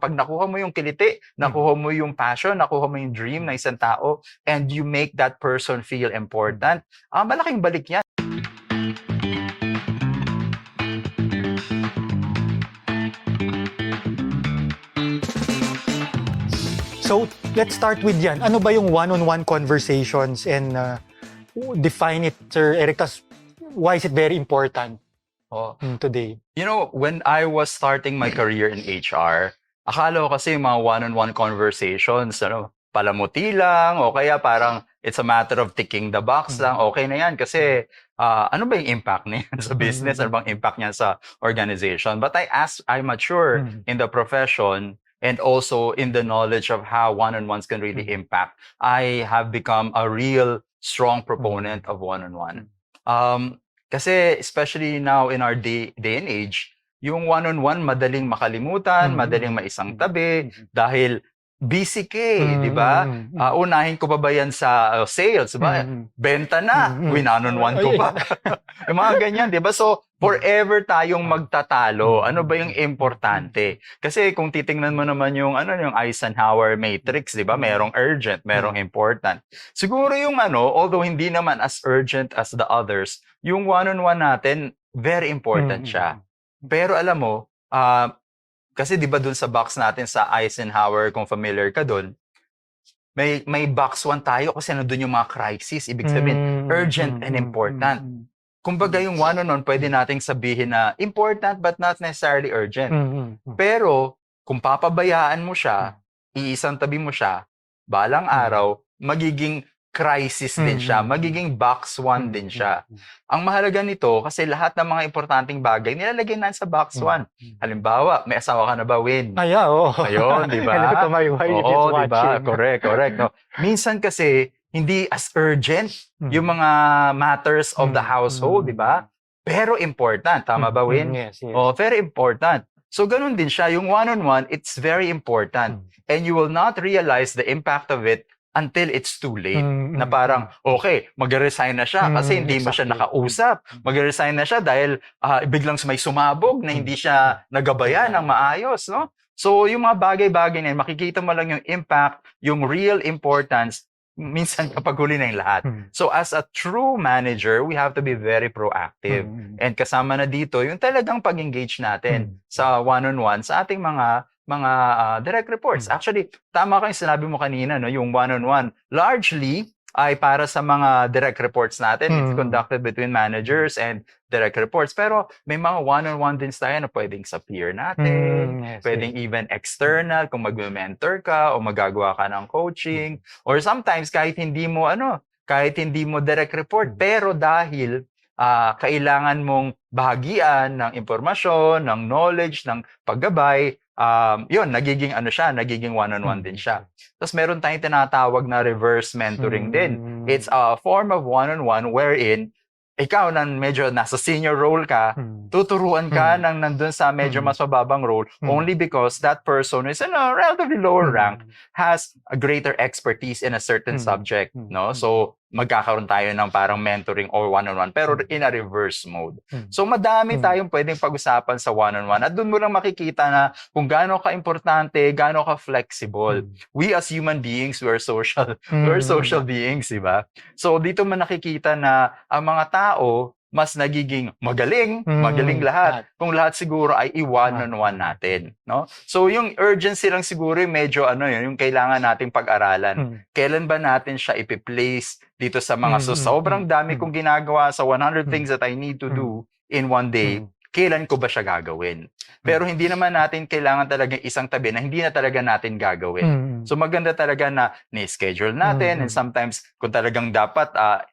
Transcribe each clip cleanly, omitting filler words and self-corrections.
pag nakuha mo yung kiliti, nakuha mo yung passion, nakuha mo yung dream ng isang tao, and you make that person feel important, malaking balik yan. So, let's start with yan. Ano ba yung one-on-one conversations and define it, Sir Eric, why is it very important today? You know, when I was starting my career in HR, akala ko kasi yung mga one-on-one conversations, palamuti lang, o kaya parang it's a matter of ticking the box lang, okay na yan. Kasi ano ba yung impact niyan sa business? Ano bang impact niyan sa organization? But as I mature in the profession, and also in the knowledge of how one-on-ones can really impact, I have become a real strong proponent of one-on-one. Kasi especially now in our day and age, yung one-on-one madaling makalimutan, madaling maisang tabi, dahil busy ka di ba? Unahin ko pa ba yan sa sales, ba? Benta na, one-on-one ko pa. Yung mga ganyan, di ba? So, forever tayong magtatalo. Ano ba yung importante? Kasi kung titingnan mo naman yung yung Eisenhower matrix, di ba? Merong urgent, merong important. Siguro yung although hindi naman as urgent as the others, yung one-on-one natin, very important siya. Pero alam mo, kasi 'di ba dun sa box natin sa Eisenhower, kung familiar ka dun, may box 1 tayo kasi nandun yung mga crisis, ibig sabihin urgent and important. Kumbaga yung one-on-one pwede nating sabihin na important but not necessarily urgent. Pero kung papabayaan mo siya, iisang tabi mo siya, balang araw magiging crisis din siya, magiging box 1 din siya. Ang mahalaga nito, kasi lahat ng mga importanteng bagay, nilalagay na sa box 1. Halimbawa, may asawa ka na ba, Win? Ayun, di ba? Hello to my wife is Oo, di ba? watching. Correct. No? Minsan kasi, hindi as urgent yung mga matters of the household, di ba? Pero important. Tama ba, Win? Yes. Oh, very important. So, ganun din siya. Yung one-on-one, it's very important. And you will not realize the impact of it until it's too late. Na parang, okay, mag-resign na siya kasi hindi mo siya nakausap. Mag-resign na siya dahil biglang may sumabog na hindi siya nagabayan ng maayos, no? So, yung mga bagay-bagay na yun, makikita mo lang yung impact, yung real importance, minsan kapag huli na yung lahat. So, as a true manager, we have to be very proactive. And kasama na dito, yung talagang pag-engage natin sa one-on-one sa ating mga direct reports. Actually, tama kayo sinabi mo kanina, no, yung one-on-one. Largely, ay para sa mga direct reports natin. It's conducted between managers and direct reports. Pero may mga one-on-one din tayo na pwedeng sa peer natin, pwedeng even external, kung mag-mentor ka o magagawa ka ng coaching. Or sometimes, kahit hindi mo direct report, pero dahil kailangan mong bahagian ng impormasyon, ng knowledge, ng paggabay, yun, nagiging one-on-one din siya. Tapos meron tayong tinatawag na reverse mentoring din. It's a form of one-on-one wherein ikaw na medyo nasa senior role ka, tuturuan ka ng nandun sa medyo mas mababang role only because that person is in a relatively lower rank, has a greater expertise in a certain subject, no? So, magkakaroon tayo ng parang mentoring or one-on-one, pero in a reverse mode. So, madami tayong pwedeng pag-usapan sa one-on-one. At doon mo lang makikita na kung gaano ka-importante, gaano ka-flexible. We as human beings, we're social beings, di ba? So, dito mo nakikita na ang mga tao, mas nagiging magaling lahat. Kung lahat siguro ay i-one-on-one natin, no? So yung urgency lang siguro medyo yung kailangan nating pag-aralan. Kailan ba natin siya ipi-place dito sa mga sobrang dami kong ginagawa sa 100 things that I need to do in one day. Kailan ko ba siya gagawin? Pero hindi naman natin kailangan talaga isang tabi na hindi na talaga natin gagawin. So maganda talaga na ni-schedule natin and sometimes kung talagang dapat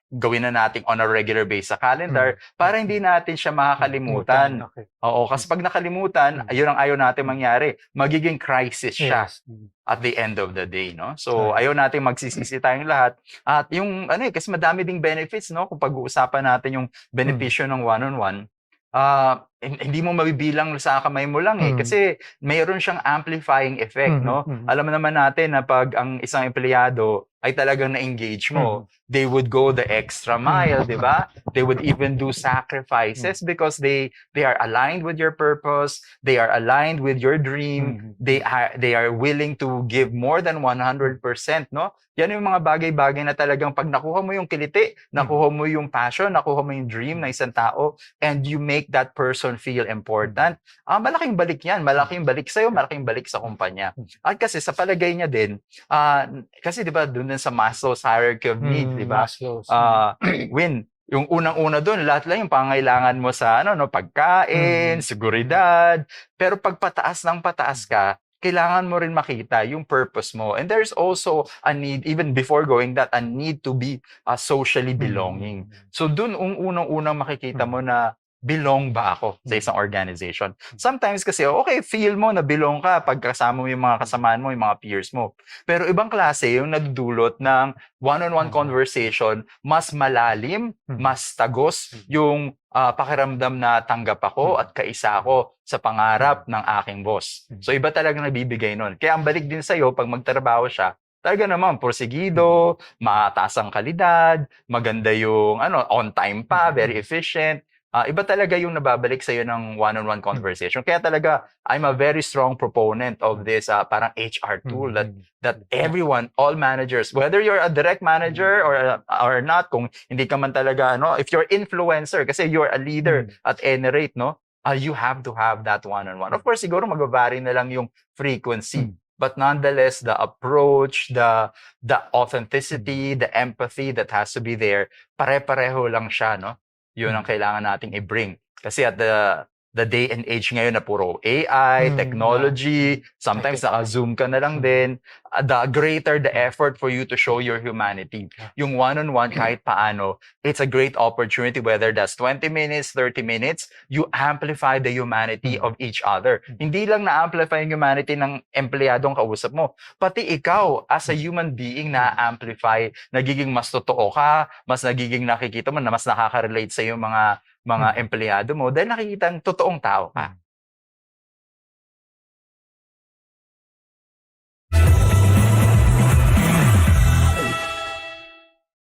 gawin na natin on a regular basis sa calendar para hindi natin siya makakalimutan. Oo, kasi pag nakalimutan, ayun ang ayaw natin mangyari. Magiging crisis siya at the end of the day, no? So ayaw natin magsisisi tayong lahat. At yung kasi madami ding benefits, no? Kung pag-uusapan natin yung benepisyo ng one-on-one, hindi mo mabibilang sa kamay mo lang kasi mayroon siyang amplifying effect, no? Alam mo naman natin na pag ang isang empleyado ay talagang na-engage mo, they would go the extra mile, di ba? They would even do sacrifices because they are aligned with your purpose, they are aligned with your dream, they are willing to give more than 100%, no? Yan yung mga bagay-bagay na talagang pag nakuha mo yung kiliti, nakuha mo yung passion, nakuha mo yung dream ng isang tao, and you make that person feel important, malaking balik yan. Malaking balik sa'yo, malaking balik sa kumpanya. At kasi sa palagay niya din, kasi di ba doon sa Maslow's hierarchy of needs, di ba? Win, yung unang-una doon, lahat lang yung pangailangan mo sa pagkain, seguridad. Pero pag pataas ng pataas ka, kailangan mo rin makita yung purpose mo. And there's also a need, even before going that, a need to be socially belonging. So dun unang-unang makikita mo na belong ba ako sa isang organization. Sometimes kasi, okay, feel mo na belong ka pag kasama mo yung mga kasamaan mo, yung mga peers mo. Pero ibang klase yung nagdulot ng one-on-one conversation, mas malalim, mas tagos yung pakiramdam na tanggap ako at kaisa ako sa pangarap ng aking boss. So iba talaga nabibigay nun. Kaya ang balik din sa'yo, pag magtrabaho siya, talaga naman, porsigido, mataas ang kalidad, maganda yung on time pa, very efficient. Iba talaga yung nababalik sa'yo ng one-on-one conversation. Kaya talaga, I'm a very strong proponent of this parang HR tool that everyone, all managers, whether you're a direct manager or not, kung hindi ka man talaga, if you're influencer, kasi you're a leader at any rate, you have to have that one-on-one. Of course, siguro mag-vary na lang yung frequency. But nonetheless, the approach, the authenticity, the empathy that has to be there, pare-pareho lang siya, no? Yun ang kailangan nating i-bring. Kasi at the day and age ngayon na puro AI, technology, sometimes naka-zoom ka na lang din, the greater the effort for you to show your humanity. Yung one-on-one, kahit paano, it's a great opportunity, whether that's 20 minutes, 30 minutes, you amplify the humanity of each other. Hindi lang na-amplify yung humanity ng empleyadong kausap mo, pati ikaw as a human being na-amplify, nagiging mas totoo ka, mas nagiging nakikita mo na mas nakaka-relate sa yung mga empleyado mo dahil nakikita ang totoong tao ka.